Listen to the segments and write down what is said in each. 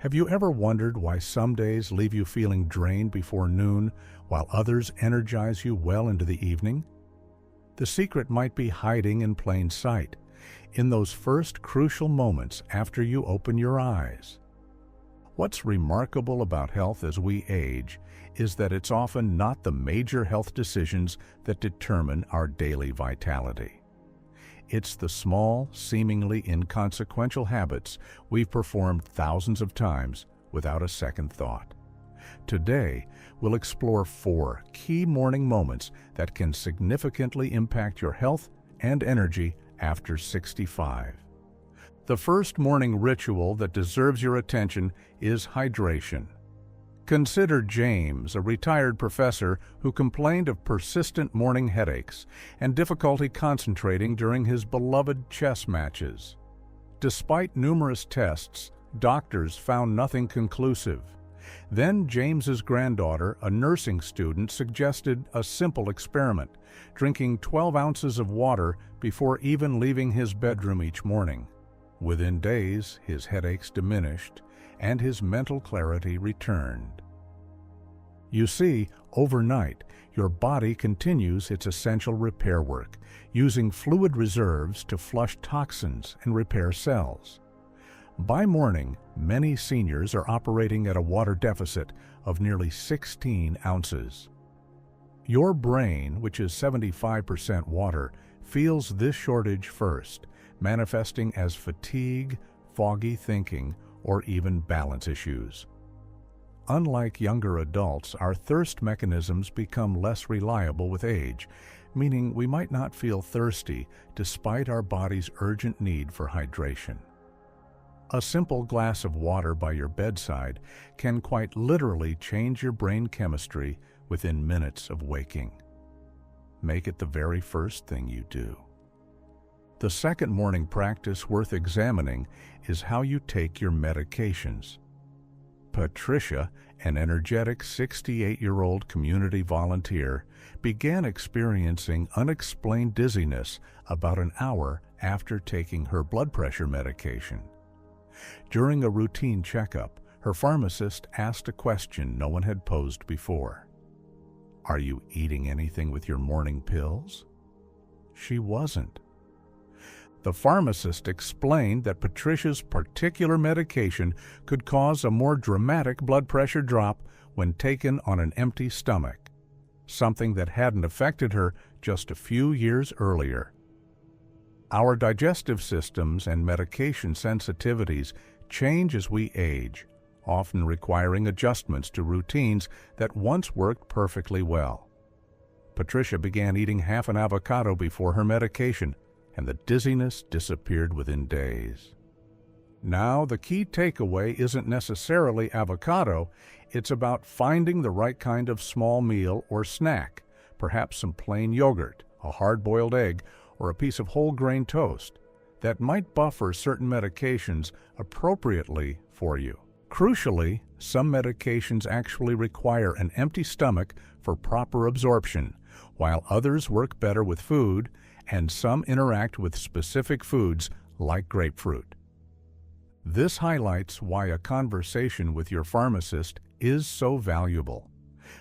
Have you ever wondered why some days leave you feeling drained before noon, while others energize you well into the evening? The secret might be hiding in plain sight, in those first crucial moments after you open your eyes. What's remarkable about health as we age is that it's often not the major health decisions that determine our daily vitality. It's the small, seemingly inconsequential habits we've performed thousands of times without a second thought. Today, we'll explore 4 key morning moments that can significantly impact your health and energy after 65. The first morning ritual that deserves your attention is hydration. Consider James, a retired professor who complained of persistent morning headaches and difficulty concentrating during his beloved chess matches. Despite numerous tests, doctors found nothing conclusive. Then James's granddaughter, a nursing student, suggested a simple experiment, drinking 12 ounces of water before even leaving his bedroom each morning. Within days, his headaches diminished and his mental clarity returned. You see, overnight, your body continues its essential repair work, using fluid reserves to flush toxins and repair cells. By morning, many seniors are operating at a water deficit of nearly 16 ounces. Your brain, which is 75% water, feels this shortage first, manifesting as fatigue, foggy thinking, or even balance issues. Unlike younger adults, our thirst mechanisms become less reliable with age, meaning we might not feel thirsty despite our body's urgent need for hydration. A simple glass of water by your bedside can quite literally change your brain chemistry within minutes of waking. Make it the very first thing you do. The second morning practice worth examining is how you take your medications. Patricia, an energetic 68-year-old community volunteer, began experiencing unexplained dizziness about an hour after taking her blood pressure medication. During a routine checkup, her pharmacist asked a question no one had posed before. "Are you eating anything with your morning pills?" She wasn't. The pharmacist explained that Patricia's particular medication could cause a more dramatic blood pressure drop when taken on an empty stomach, something that hadn't affected her just a few years earlier. Our digestive systems and medication sensitivities change as we age, often requiring adjustments to routines that once worked perfectly well. Patricia began eating half an avocado before her medication, and the dizziness disappeared within days. Now, the key takeaway isn't necessarily avocado, it's about finding the right kind of small meal or snack, perhaps some plain yogurt, a hard-boiled egg, or a piece of whole grain toast, that might buffer certain medications appropriately for you. Crucially, some medications actually require an empty stomach for proper absorption, while others work better with food, and some interact with specific foods like grapefruit. This highlights why a conversation with your pharmacist is so valuable.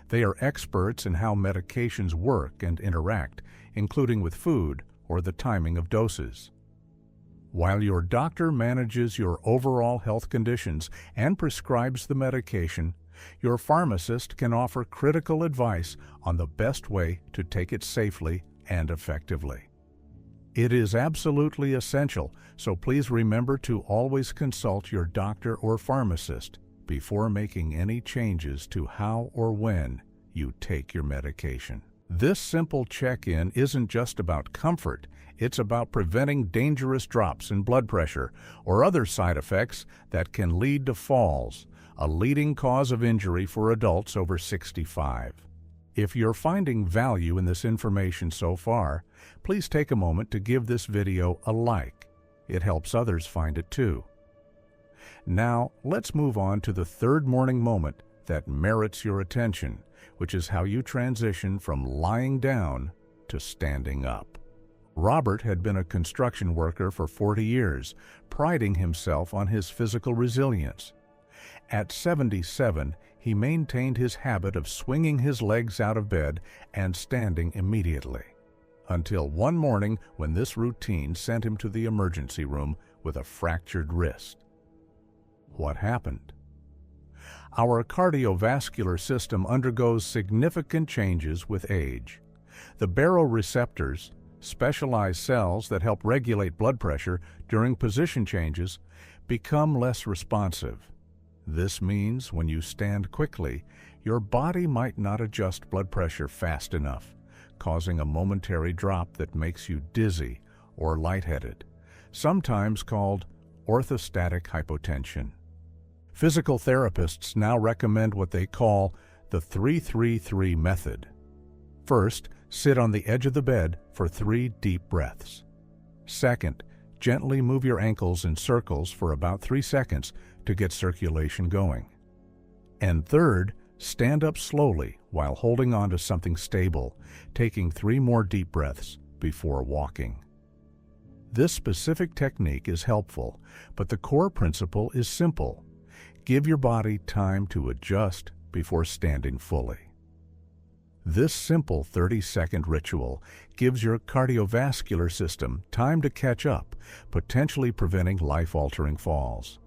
They are experts in how medications work and interact, including with food or the timing of doses. While your doctor manages your overall health conditions and prescribes the medication, your pharmacist can offer critical advice on the best way to take it safely and effectively. It is absolutely essential, so please remember to always consult your doctor or pharmacist before making any changes to how or when you take your medication. This simple check-in isn't just about comfort, it's about preventing dangerous drops in blood pressure or other side effects that can lead to falls, a leading cause of injury for adults over 65. If you're finding value in this information so far, please take a moment to give this video a like. It helps others find it too. Now, let's move on to the third morning moment that merits your attention, which is how you transition from lying down to standing up. Robert had been a construction worker for 40 years, priding himself on his physical resilience. At 77, he maintained his habit of swinging his legs out of bed and standing immediately, until one morning when this routine sent him to the emergency room with a fractured wrist. What happened? Our cardiovascular system undergoes significant changes with age. The baroreceptors, specialized cells that help regulate blood pressure during position changes, become less responsive. This means when you stand quickly, your body might not adjust blood pressure fast enough, causing a momentary drop that makes you dizzy or lightheaded, sometimes called orthostatic hypotension. Physical therapists now recommend what they call the 3-3-3 method. First, sit on the edge of the bed for 3 deep breaths. Second, gently move your ankles in circles for about 3 seconds to get circulation going. And third, stand up slowly while holding on to something stable, taking 3 more deep breaths before walking. This specific technique is helpful, but the core principle is simple. Give your body time to adjust before standing fully. This simple 30-second ritual gives your cardiovascular system time to catch up, potentially preventing life-altering falls.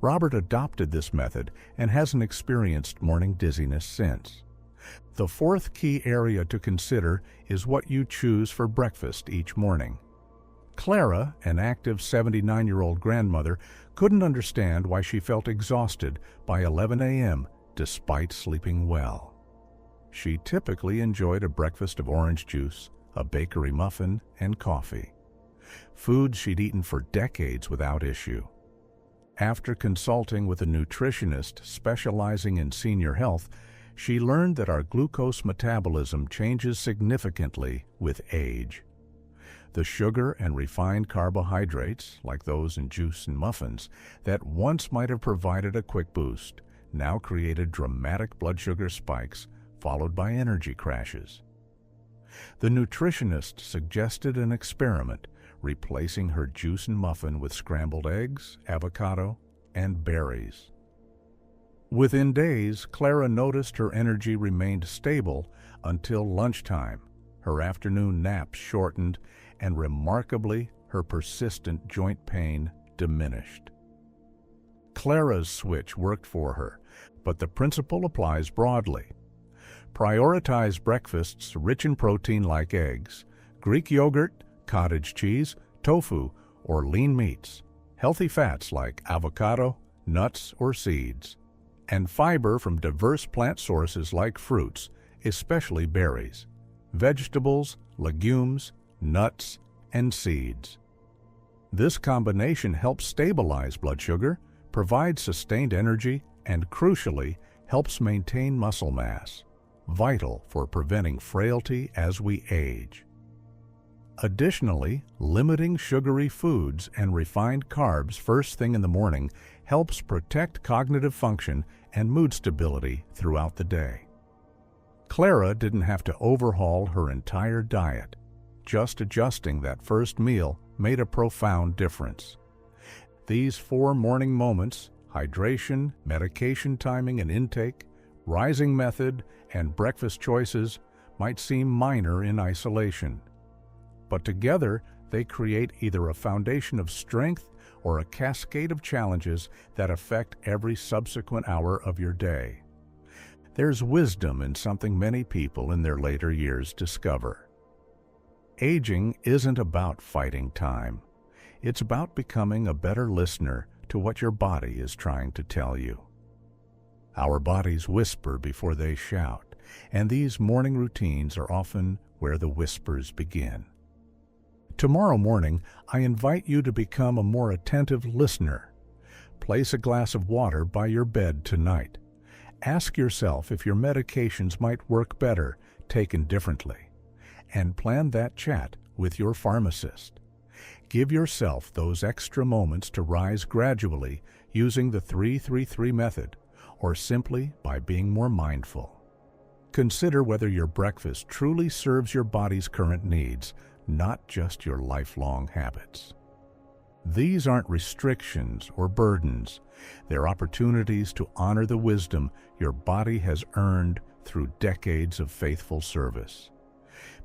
Robert adopted this method and hasn't experienced morning dizziness since. The fourth key area to consider is what you choose for breakfast each morning. Clara, an active 79-year-old grandmother, couldn't understand why she felt exhausted by 11 a.m. despite sleeping well. She typically enjoyed a breakfast of orange juice, a bakery muffin, and coffee. Foods she'd eaten for decades without issue. After consulting with a nutritionist specializing in senior health, she learned that our glucose metabolism changes significantly with age. The sugar and refined carbohydrates, like those in juice and muffins, that once might have provided a quick boost, now created dramatic blood sugar spikes, followed by energy crashes. The nutritionist suggested an experiment, replacing her juice and muffin with scrambled eggs, avocado, and berries. Within days, Clara noticed her energy remained stable until lunchtime. Her afternoon naps shortened, and remarkably, her persistent joint pain diminished. Clara's switch worked for her, but the principle applies broadly. Prioritize breakfasts rich in protein like eggs, Greek yogurt, cottage cheese, tofu, or lean meats, healthy fats like avocado, nuts, or seeds, and fiber from diverse plant sources like fruits, especially berries, vegetables, legumes, nuts, and seeds. This combination helps stabilize blood sugar, provides sustained energy, and crucially, helps maintain muscle mass, vital for preventing frailty as we age. Additionally, limiting sugary foods and refined carbs first thing in the morning helps protect cognitive function and mood stability throughout the day. Clara didn't have to overhaul her entire diet. Just adjusting that first meal made a profound difference. These 4 morning moments, hydration, medication timing and intake, rising method, and breakfast choices, might seem minor in isolation. But together, they create either a foundation of strength or a cascade of challenges that affect every subsequent hour of your day. There's wisdom in something many people in their later years discover. Aging isn't about fighting time. It's about becoming a better listener to what your body is trying to tell you. Our bodies whisper before they shout, and these morning routines are often where the whispers begin. Tomorrow morning, I invite you to become a more attentive listener. Place a glass of water by your bed tonight. Ask yourself if your medications might work better, taken differently, and plan that chat with your pharmacist. Give yourself those extra moments to rise gradually using the 3-3-3 method, or simply by being more mindful. Consider whether your breakfast truly serves your body's current needs, not just your lifelong habits. These aren't restrictions or burdens. They're opportunities to honor the wisdom your body has earned through decades of faithful service.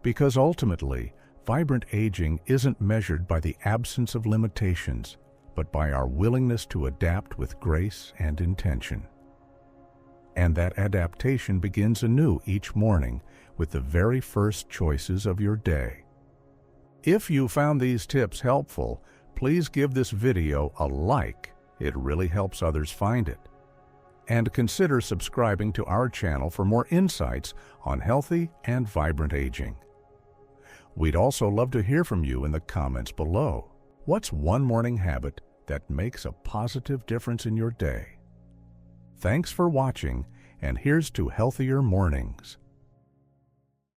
Because ultimately, vibrant aging isn't measured by the absence of limitations, but by our willingness to adapt with grace and intention. And that adaptation begins anew each morning with the very first choices of your day. If you found these tips helpful, please give this video a like. It really helps others find it. And consider subscribing to our channel for more insights on healthy and vibrant aging. We'd also love to hear from you in the comments below. What's one morning habit that makes a positive difference in your day? Thanks for watching, and here's to healthier mornings.